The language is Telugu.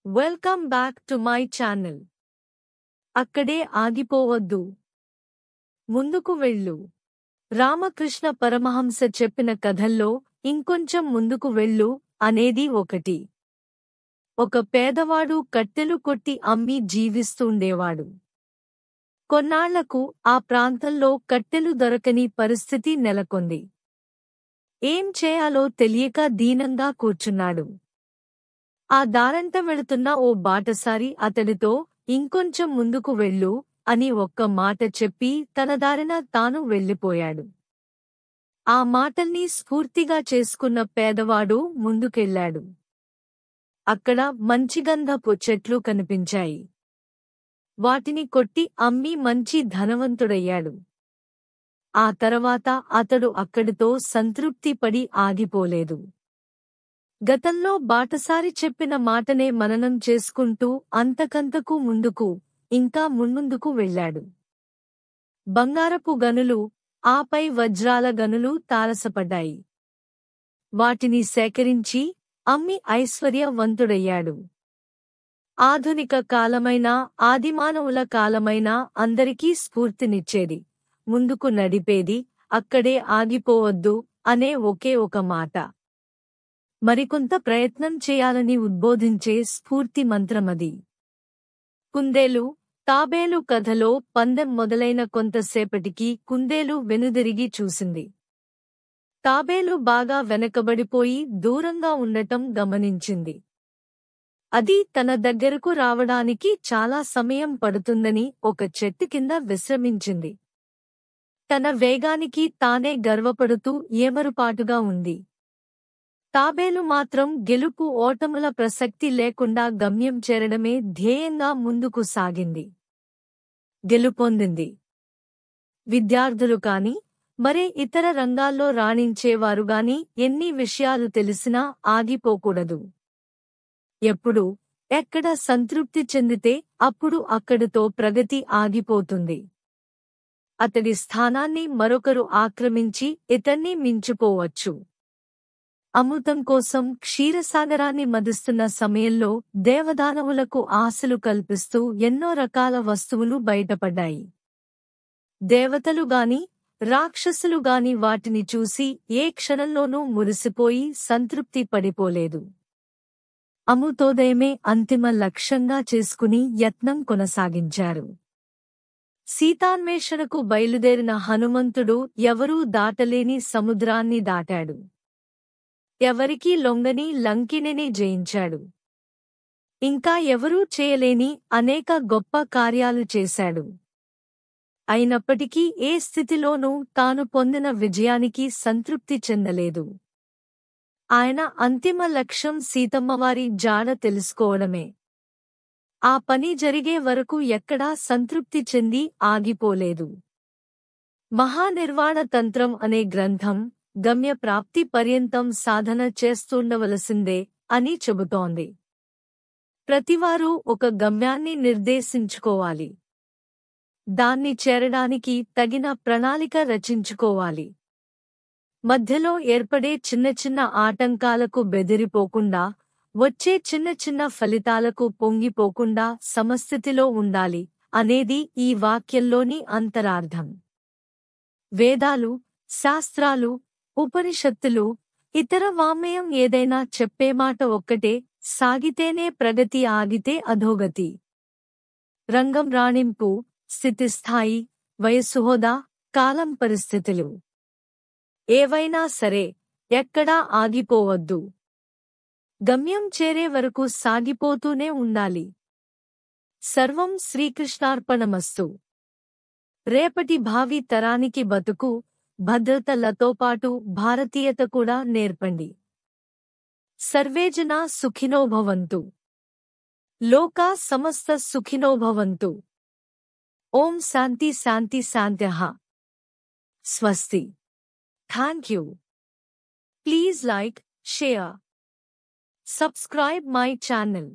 Welcome back to my channel. అక్కడే ఆగిపోవద్దు, ముందుకు వెళ్ళు. రామకృష్ణ పరమహంస చెప్పిన కథల్లో ఇంకొంచెం ముందుకు వెళ్ళు అనేది ఒకటి. ఒక పేదవాడు కట్టెలు కొట్టి అమ్మి జీవిస్తుండేవాడు. కొన్నాళ్లకు ఆ ప్రాంతంలో కట్టెలు దొరకని పరిస్థితి నెలకొంది. ఏం చేయాలో తెలియక దీనంగా కూర్చున్నాడు. ఆ దారంట వెళుతున్న ఓ బాటసారి అతడితో ఇంకొంచెం ముందుకు వెళ్ళు అని ఒక్క మాట చెప్పి తన దారిన తాను వెళ్ళిపోయాడు. ఆ మాటల్ని స్ఫూర్తిగా చేసుకున్న పేదవాడు ముందుకెళ్ళాడు. అక్కడ మంచిగంధపు చెట్లు కనిపించాయి. వాటిని కొట్టి అమ్మి మంచి ధనవంతుడయ్యాడు. ఆ తర్వాత అతడు అక్కడితో సంతృప్తి పడి ఆగిపోలేదు. గతంలో బాటసారి చెప్పిన మాటనే మననం చేసుకుంటూ అంతకంతకు ముందుకు, ఇంకా మున్ముందుకు వెళ్ళాడు. బంగారపు గనులు, ఆపై వజ్రాల గనులు తారసపడ్డాయి. వాటిని సేకరించి అమ్మి ఐశ్వర్యవంతుడయ్యాడు. ఆధునిక కాలమైనా ఆదిమానవుల కాలమైనా అందరికీ స్ఫూర్తినిచ్చేది, ముందుకు నడిపేది, అక్కడే ఆగిపోవద్దు అనే ఒకే ఒక మాట. మరికొంత ప్రయత్నం చేయాలని ఉద్బోధించే స్ఫూర్తి మంత్రమది. కుందేలు, తాబేలు కథలో పందెం మొదలైన కొంతసేపటికి కుందేలు వెనుదిరిగి చూసింది. తాబేలు బాగా వెనకబడిపోయి దూరంగా ఉండటం గమనించింది. అది తన దగ్గరకు రావడానికి చాలా సమయం పడుతుందని ఒక చెట్టు కింద విశ్రమించింది. తన వేగానికి తానే గర్వపడుతూ ఏమరుపాటుగా ఉంది. తాబేలు మాత్రం గెలుపు ఓటముల ప్రసక్తి లేకుండా గమ్యం చేరడమే ధ్యేయంగా ముందుకు సాగింది. గెలుపొందింది. విద్యార్థులు కాని, మరే ఇతర రంగాల్లో రాణించేవారుగాని ఎన్ని విషయాలు తెలిసినా ఆగిపోకూడదు. ఎప్పుడు, ఎక్కడ సంతృప్తి చెందితే అప్పుడు అక్కడితో ప్రగతి ఆగిపోతుంది. అతడి స్థానాన్ని మరొకరు ఆక్రమించి ఇతన్ని మించిపోవచ్చు. అమృతం కోసం క్షీరసాగరాన్ని మదిస్తున్న సమయంలో దేవదానవులకు ఆశలు కల్పిస్తూ ఎన్నో రకాల వస్తువులు బయటపడ్డాయి. దేవతలుగాని, రాక్షసులుగాని వాటిని చూసి ఏ క్షణంలోనూ మురిసిపోయి సంతృప్తి పడిపోలేదు. అమృతోదయమే అంతిమ లక్ష్యంగా చేసుకుని యత్నం కొనసాగించారు. సీతాన్వేషణకు బయలుదేరిన హనుమంతుడు ఎవరూ దాటలేని సముద్రాన్ని దాటాడు. ఎవరికీ లొంగని లంకిణిని జయించాడు. ఇంకా ఎవరూ చేయలేని అనేక గొప్ప కార్యాలు చేశాడు. అయినప్పటికీ ఏ స్థితిలోనూ తాను పొందిన విజయానికి సంతృప్తి చెందలేదు. ఆయన అంతిమ లక్ష్యం సీతమ్మవారి జాడ తెలుసుకోవడమే. ఆ పని జరిగే వరకు ఎక్కడా సంతృప్తి చెంది ఆగిపోలేదు. మహానిర్వాణ తంత్రం అనే గ్రంథం గమ్య ప్రాప్తి పర్యంతం సాధన చేస్తుండవలసిందే అని చెబుతోంది. ప్రతివారూ ఒక గమ్యాన్ని నిర్దేశించుకోవాలి. దాన్ని చేరడానికి తగిన ప్రణాళిక రచించుకోవాలి. మధ్యలో ఏర్పడే చిన్న చిన్న ఆటంకాలకు బెదిరిపోకుండా, వచ్చే చిన్న చిన్న ఫలితాలకు పొంగిపోకుండా సమస్థితిలో ఉండాలి అనేది ఈ వాక్యంలోని అంతరార్థం. వేదాలు, శాస్త్రాలు, ఉపనిషత్తులు, ఇతర వాంగ్మయం ఏదైనా చెప్పే మాట ఒక్కటే: సాగితేనే ప్రగతి, ఆగితే అధోగతి. రంగం రాణింపు, స్థితిస్థాయి, వయస్సు, హోదా, కాలం, పరిస్థితులు ఏవైనా సరే ఎక్కడా ఆగిపోవద్దు. గమ్యం చేరే వరకు సాగిపోతూనే ఉండాలి. సర్వం శ్రీకృష్ణార్పణమస్తు. రేపటి భావి తరానికి బతుకు, భద్రతలతోపాటు భారతీయత కూడా నేర్పండి. సర్వే జనా సుఖినో భవంతు. లోకా సమస్త సుఖినో భవంతు. ఓం శాంతి శాంతి శాంత్యః. స్వస్తి. Thank you. Please like, share, subscribe my channel.